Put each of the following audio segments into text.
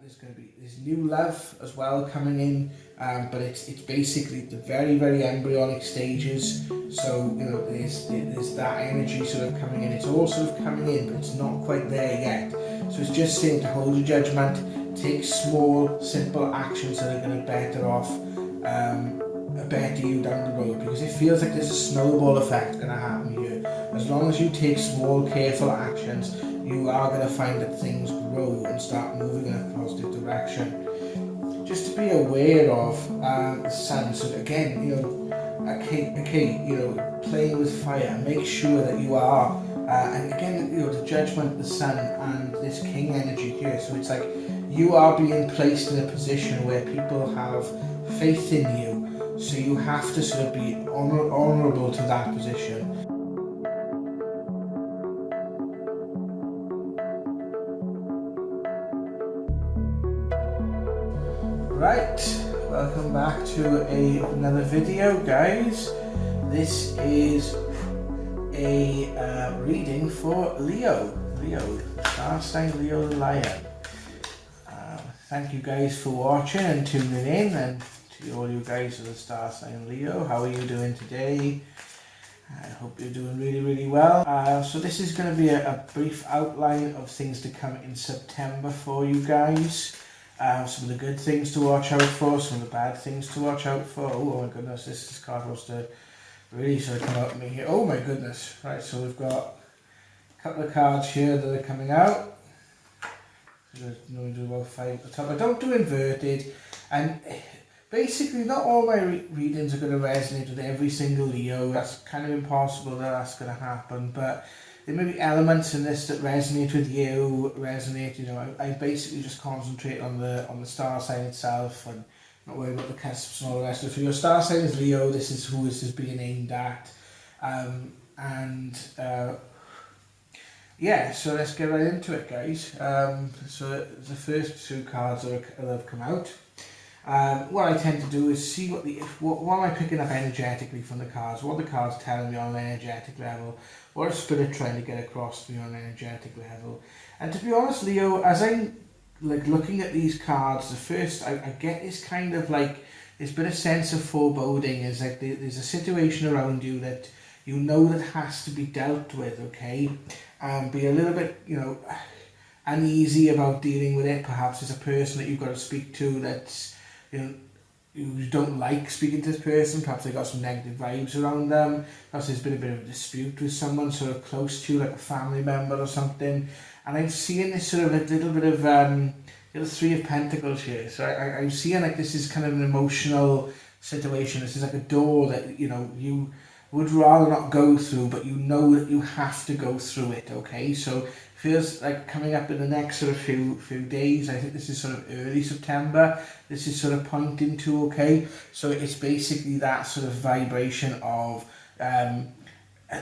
there's going to be this new love as well coming in, but it's basically the very, very embryonic stages. So there's that energy sort of coming in. It's all sort of coming in, but it's not quite there yet. So it's just saying to hold your judgment, take small, simple actions that are going to better you down the road, because it feels like there's a snowball effect going to happen here. As long as you take small, careful actions, you are going to find that things grow and start moving in a positive direction. Just to be aware of the sun. So again, playing with fire. Make sure that you are, and again, the judgment, the sun, and this king energy here. So it's like you are being placed in a position where people have faith in you. So you have to sort of be honourable to that position. Right, welcome back to another video, guys. This is a reading for Leo, star sign Leo the Lion. Thank you guys for watching and tuning in, and to all you guys of the star sign Leo, how are you doing today? I hope you're doing really, really well. So this is going to be a brief outline of things to come in September for you guys. Some of the good things to watch out for, some of the bad things to watch out for. Oh my goodness, this card wants to really sort of come out at me here. Oh my goodness. Right, so we've got a couple of cards here that are coming out. So we do about 5 at the top. I don't do inverted, and basically not all my readings are going to resonate with every single Leo. That's kind of impossible that that's going to happen, but there may be elements in this that resonate with you, I basically just concentrate on the star sign itself and not worry about the cusps and all the rest of it. So your star sign is Leo, this is who this is being aimed at. Yeah, so let's get right into it, guys. So the first two cards that have come out. What I tend to do is see what am I picking up energetically from the cards, what the cards telling me on an energetic level, what is spirit trying to get across to me on an energetic level. And to be honest, Leo, as I'm looking at these cards, the first I get is kind of like this bit of sense of foreboding. Is like there's a situation around you that you know that has to be dealt with, okay? Be a little bit, uneasy about dealing with it. Perhaps there's a person that you've got to speak to that's, you don't like speaking to this person. Perhaps they got some negative vibes around them. Perhaps there's been a bit of a dispute with someone sort of close to you, like a family member or something. And I'm seeing this sort of a little bit of the Three of Pentacles here. So I'm seeing like this is kind of an emotional situation. This is like a door that you would rather not go through, but you know that you have to go through it. Okay, so feels like coming up in the next sort of few days. I think this is sort of early September. This is sort of pointing to, okay, so it's basically that sort of vibration of a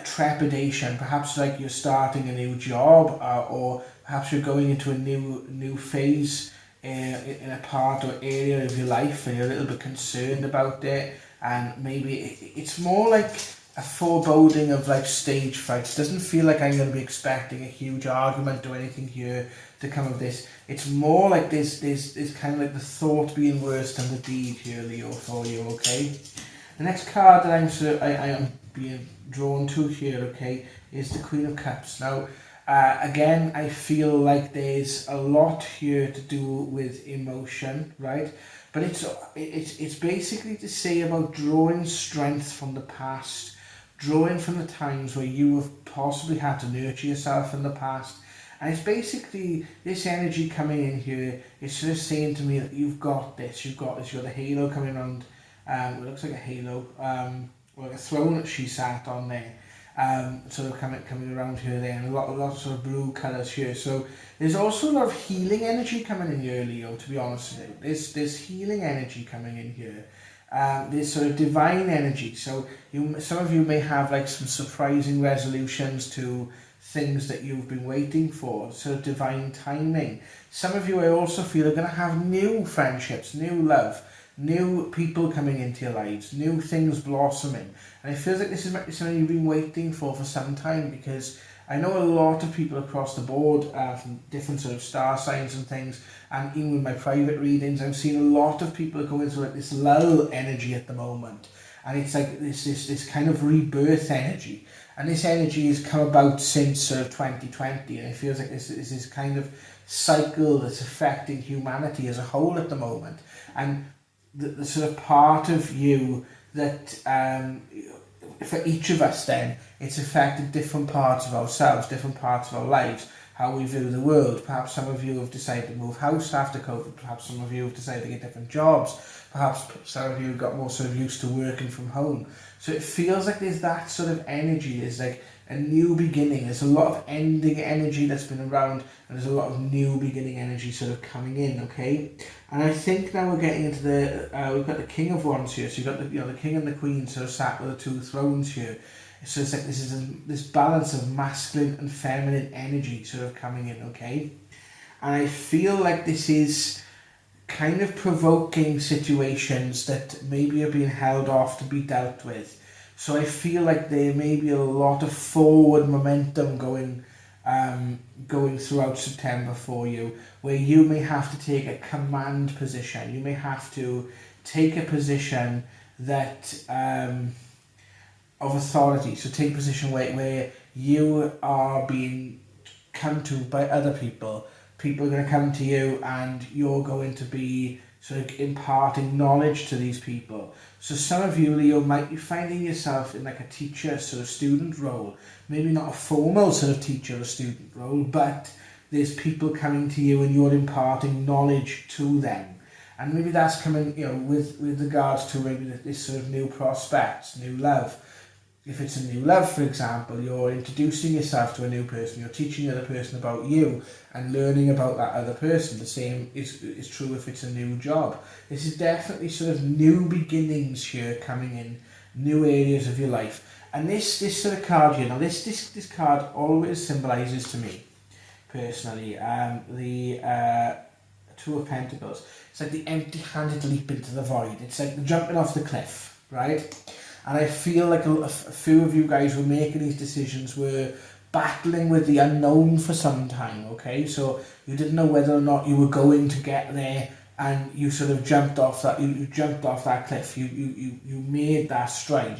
trepidation. Perhaps like you're starting a new job, or perhaps you're going into a new phase in a part or area of your life, and you're a little bit concerned about it. And maybe it's more like a foreboding of like stage fright. It doesn't feel like I'm going to be expecting a huge argument or anything here to come of this. It's more like there's kind of like the thought being worse than the deed here, Leo, for you, okay? The next card that I am being drawn to here, okay, is the Queen of Cups. Now, again, I feel like there's a lot here to do with emotion, right? But it's basically to say about drawing strength from the past, drawing from the times where you have possibly had to nurture yourself in the past. And it's basically this energy coming in here. It's just saying to me that you've got this, you've got the halo coming around. It looks like a halo, or like a throne that she sat on there. Sort of coming around here there, and a lot of sort of blue colours here. So there's also a lot of healing energy coming in here, Leo, to be honest with you. There's healing energy coming in here. There's sort of divine energy. So some of you may have like some surprising resolutions to things that you've been waiting for, sort of divine timing. Some of you I also feel are going to have new friendships, new love, new people coming into your lives, new things blossoming. And it feels like this is something you've been waiting for some time, because I know a lot of people across the board from different sort of star signs and things, and even with my private readings, I've seen a lot of people going through like this lull energy at the moment, and it's like this kind of rebirth energy, and this energy has come about since sort of 2020, and it feels like this kind of cycle that's affecting humanity as a whole at the moment, and the sort of part of you that for each of us then, it's affected different parts of ourselves, different parts of our lives, how we view the world. Perhaps some of you have decided to move house after COVID, perhaps some of you have decided to get different jobs, perhaps some of you got more sort of used to working from home. So it feels like there's that sort of energy, there's like a new beginning, there's a lot of ending energy that's been around, and there's a lot of new beginning energy sort of coming in, okay? And I think now we're getting into we've got the King of Wands here, so you've got the King and the Queen sort of sat with the two thrones here. So it's like this balance of masculine and feminine energy sort of coming in, okay? And I feel like this is kind of provoking situations that maybe are being held off to be dealt with. So I feel like there may be a lot of forward momentum going throughout September for you, where you may have to take a command position. You may have to take a position that of authority. So take a position where you are being come to by other people. People are going to come to you, and you're going to be sort of imparting knowledge to these people. So some of you, Leo, might be finding yourself in like a teacher sort of student role. Maybe not a formal sort of teacher or student role, but there's people coming to you and you're imparting knowledge to them. And maybe that's coming, with regards to maybe this sort of new prospects, new love. If it's a new love, for example, you're introducing yourself to a new person, you're teaching the other person about you and learning about that other person. The same is true if it's a new job. This is definitely sort of new beginnings here coming in, new areas of your life. And this sort of card here, now this card always symbolises to me, personally, the Two of Pentacles. It's like the empty-handed leap into the void. It's like jumping off the cliff, right? And I feel like a few of you guys were making these decisions, were battling with the unknown for some time, okay? So you didn't know whether or not you were going to get there, and you sort of jumped off that, you jumped off that cliff, you made that stride,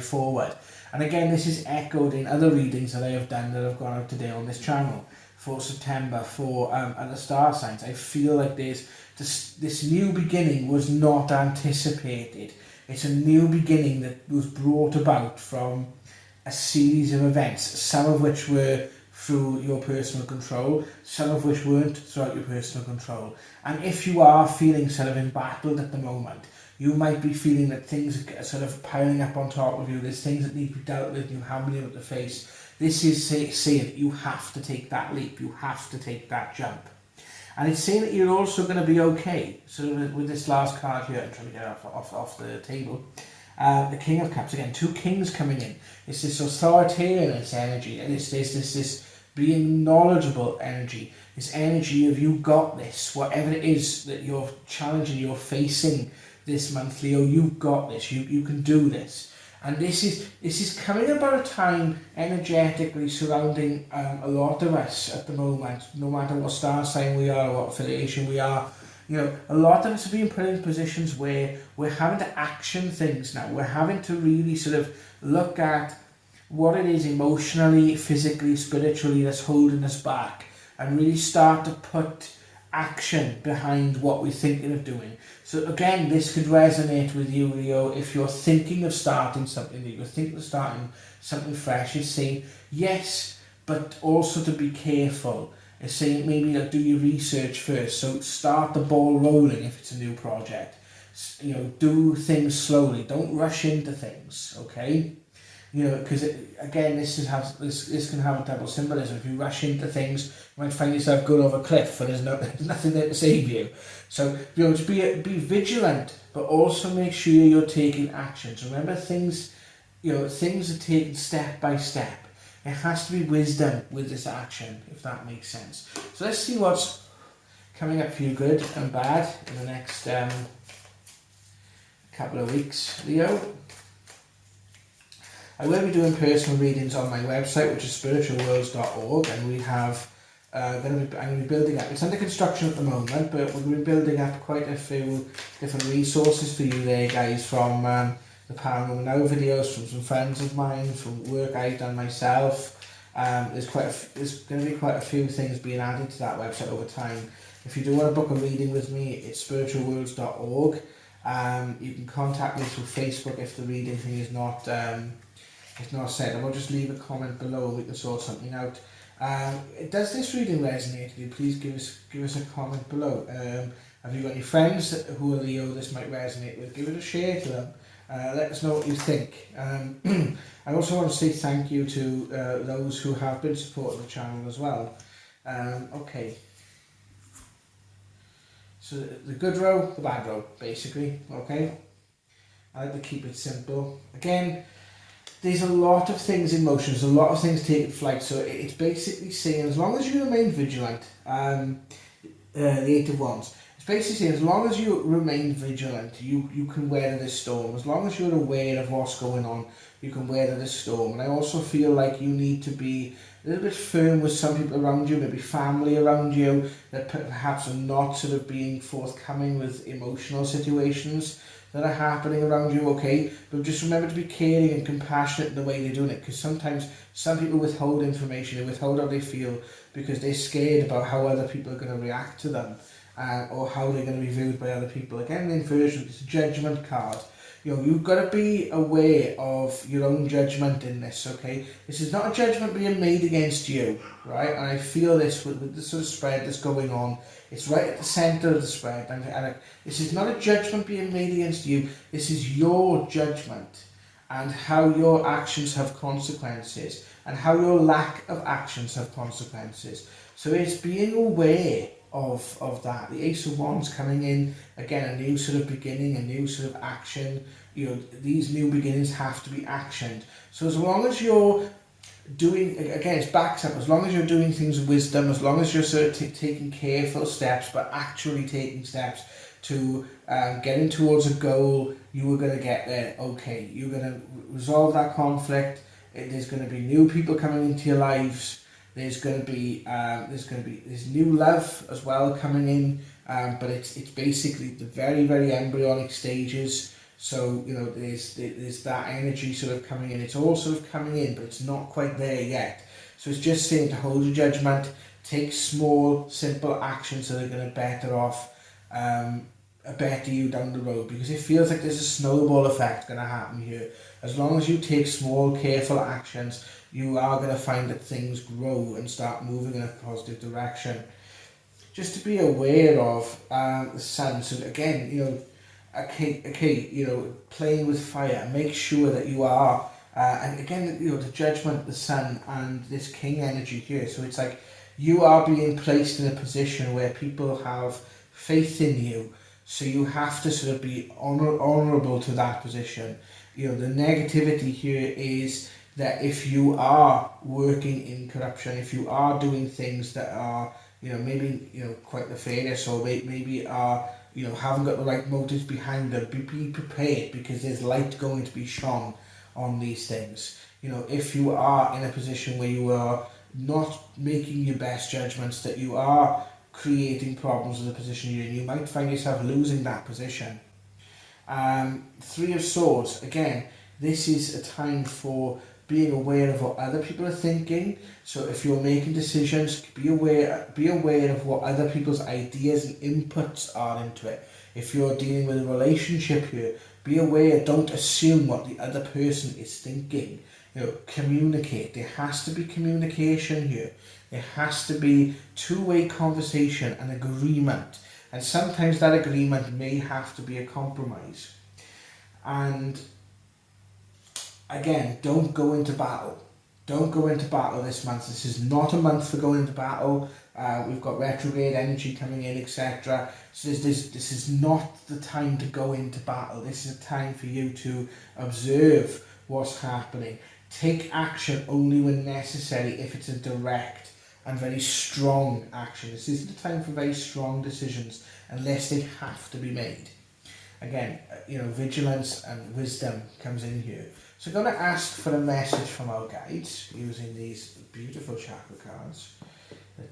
forward. And again, this is echoed in other readings that I have done that have gone out today on this channel for September, for other star signs. I feel like there's this new beginning was not anticipated. It's a new beginning that was brought about from a series of events, some of which were through your personal control, some of which weren't throughout your personal control. And if you are feeling sort of embattled at the moment, you might be feeling that things are sort of piling up on top of you, there's things that need to be dealt with, you haven't been able to face. This is saying that you have to take that leap, you have to take that jump. And it's saying that you're also going to be okay. So with this last card here, I'm trying to get it off the table. The King of Cups, again, two kings coming in. It's this authoritarianist energy, and it's this being knowledgeable energy. This energy of you got this, whatever it is that you're challenging, you're facing this month, Leo, you've got this, you can do this. And this is coming about a time energetically surrounding a lot of us at the moment, no matter what star sign we are or what affiliation we are. A lot of us are being put in positions where we're having to action things now. We're having to really sort of look at what it is emotionally, physically, spiritually that's holding us back, and really start to put action behind what we're thinking of doing. So again, this could resonate with you, Leo, if you're thinking of starting something new, you're thinking of starting something fresh. It's saying yes, but also to be careful. It's saying maybe do your research first. So start the ball rolling if it's a new project. Do things slowly. Don't rush into things, okay? Because again, this can have a double symbolism. If you rush into things, you might find yourself going over a cliff, and there's nothing there to save you. So just be vigilant, but also make sure you're taking actions. Remember, things are taken step by step. It has to be wisdom with this action, if that makes sense. So let's see what's coming up for you, good and bad, in the next couple of weeks, Leo. I will be doing personal readings on my website, which is spiritualworlds.org, and we have I'm going to be building up. It's under construction at the moment, but we're going to be building up quite a few different resources for you there, guys, from the Paranormal Now videos, from some friends of mine, from work I've done myself. There's going to be quite a few things being added to that website over time. If you do want to book a reading with me, it's spiritualworlds.org. You can contact me through Facebook if the reading thing is not set. I will just leave a comment below and we can sort something out. Does this reading resonate with you? Please give us a comment below. Have you got any friends who are Leo this might resonate with? Give it a share to them. Let us know what you think. I also want to say thank you to those who have been supporting the channel as well. Okay. So the good row, the bad row, basically. Okay. I like to keep it simple. Again, there's a lot of things in motion, there's a lot of things taking flight, so it's basically saying as long as you remain vigilant, the Eight of Wands, it's basically saying as long as you remain vigilant, you can weather this storm. As long as you're aware of what's going on, you can weather this storm. And I also feel like you need to be a little bit firm with some people around you, maybe family around you, that perhaps are not sort of being forthcoming with emotional situations that are happening around you, okay? But just remember to be caring and compassionate in the way they're doing it, because sometimes some people withhold information, they withhold how they feel because they're scared about how other people are going to react to them, or how they're going to be viewed by other people. Again, the inversion, it's a judgment card. You know, you've got to be aware of your own judgment in this, okay? This is not a judgment being made against you, right? And I feel this with the sort of spread that's going on. It's right at the centre of the spread. And this is not a judgment being made against you. This is your judgment and how your actions have consequences and how your lack of actions have consequences. So it's being aware of that. The Ace of Wands coming in, again, a new sort of beginning, a new sort of action. You know, these new beginnings have to be actioned. So as long as you're doing, again, it's backs up, as long as you're doing things with wisdom, as long as you're sort of taking careful steps, but actually taking steps to getting towards a goal, you are going to get there, okay. You're going to resolve that conflict. There's going to be new people coming into your lives. There's going to be this new love as well coming in, but it's basically the very, very embryonic stages. So, you know, there's that energy sort of coming in. It's all sort of coming in, but it's not quite there yet. So it's just saying to hold your judgment, take small, simple actions that are going to better you down the road, because it feels like there's a snowball effect going to happen here. As long as you take small, careful actions, you are going to find that things grow and start moving in a positive direction. Just to be aware of the sun. So again, you know, okay, you know, playing with fire. Make sure that you are, and again, you know, the judgment, the sun, and this king energy here. So it's like you are being placed in a position where people have faith in you. So you have to sort of be honourable to that position. You know, the negativity here is that if you are working in corruption, if you are doing things that are, you know, maybe, you know, quite nefarious, or maybe are, you know, haven't got the right motives behind them, be prepared, because there's light going to be shone on these things. You know, if you are in a position where you are not making your best judgments, that you are creating problems in the position you're in, you might find yourself losing that position. Three of Swords, again, this is a time for being aware of what other people are thinking. So if you're making decisions, be aware of what other people's ideas and inputs are into it. If you're dealing with a relationship here, be aware, don't assume what the other person is thinking. You know, communicate. There has to be communication here. There has to be two-way conversation and agreement. And sometimes that agreement may have to be a compromise. And again, don't go into battle. Don't go into battle this month. This is not a month for going into battle. We've got retrograde energy coming in, etc. So this is not the time to go into battle. This is a time for you to observe what's happening. Take action only when necessary, if it's a direct and very strong action. This isn't a time for very strong decisions unless they have to be made. Again, you know, vigilance and wisdom comes in here. So I'm going to ask for a message from our guides using these beautiful chakra cards.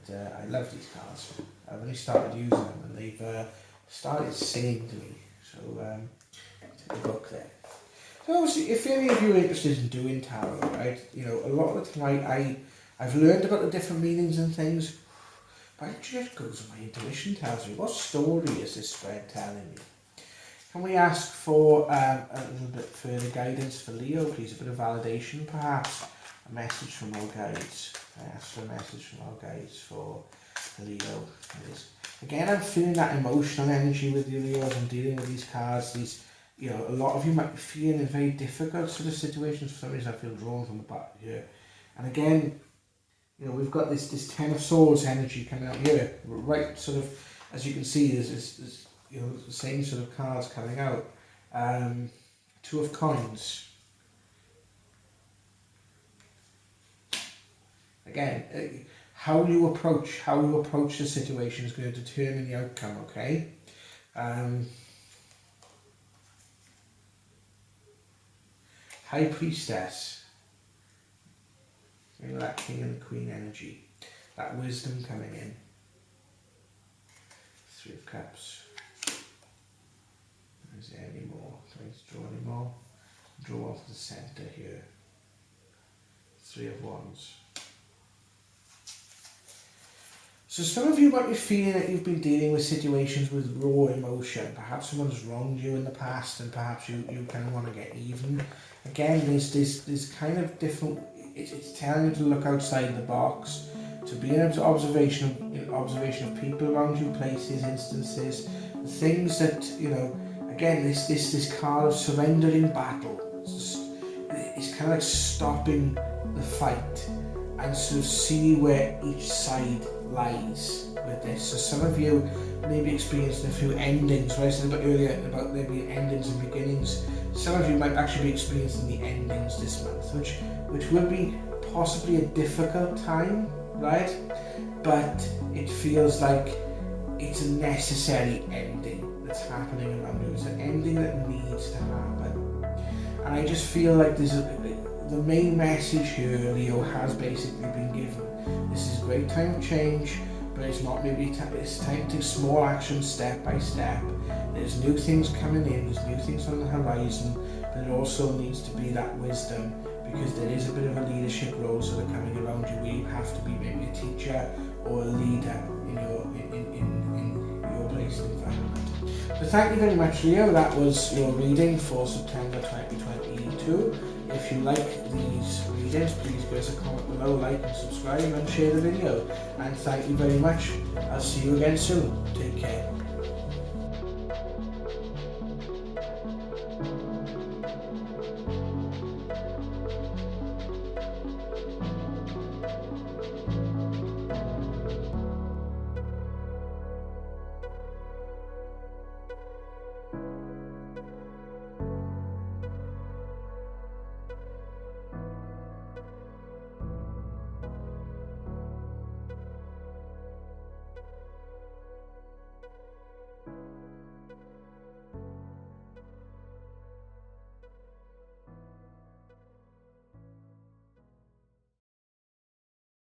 I love these cards. I've only started using them and they've started singing to me. So take a look there. So obviously, if any of you are interested in doing tarot, right, you know, a lot of the time I've learned about the different meanings and things, but it just goes with my intuition tells me. What story is this spread telling me? Can we ask for a little bit further guidance for Leo, please? A bit of validation, perhaps? A message from our guides. I ask for a message from our guides for Leo. Again, I'm feeling that emotional energy with you, Leo, as I'm dealing with these cards. These, you know, a lot of you might be feeling in very difficult sort of situations. For some reason, I feel drawn from the back here. And again, you know, we've got this Ten of Swords energy coming out here. Right, sort of, as you can see, there's you know, the same sort of cards coming out. Two of Coins. Again, how you approach the situation is going to determine the outcome, okay? High Priestess. You know, that King and the Queen energy. That wisdom coming in. Three of Cups. Is there any more? Trying to draw any more? Draw off the centre here. Three of Wands. So some of you might be feeling that you've been dealing with situations with raw emotion. Perhaps someone's wronged you in the past and perhaps you kind of want to get even. Again, there's kind of different, it's telling you to look outside the box, to be an observation of people around you, places, instances, things that, you know, again, this card of surrendering battle. It's kind of like stopping the fight and sort of see where each side lies with this. So some of you maybe experienced a few endings, what I said about earlier about there being endings and beginnings. Some of you might actually be experiencing the endings this month, which will be possibly a difficult time, right? But it feels like it's a necessary ending that's happening around you. It's an ending that needs to happen. And I just feel like the main message here, Leo, has basically been given. This is a great time of change, but it's not maybe it's time to take small action step by step. There's new things coming in, there's new things on the horizon, but it also needs to be that wisdom, because there is a bit of a leadership role sort of coming around you where you have to be maybe a teacher or a leader in your place of environment. So thank you very much, Leo. That was your reading for September 2022. If you like these readings, please give us a comment below, like and subscribe and share the video. And thank you very much. I'll see you again soon. Take care.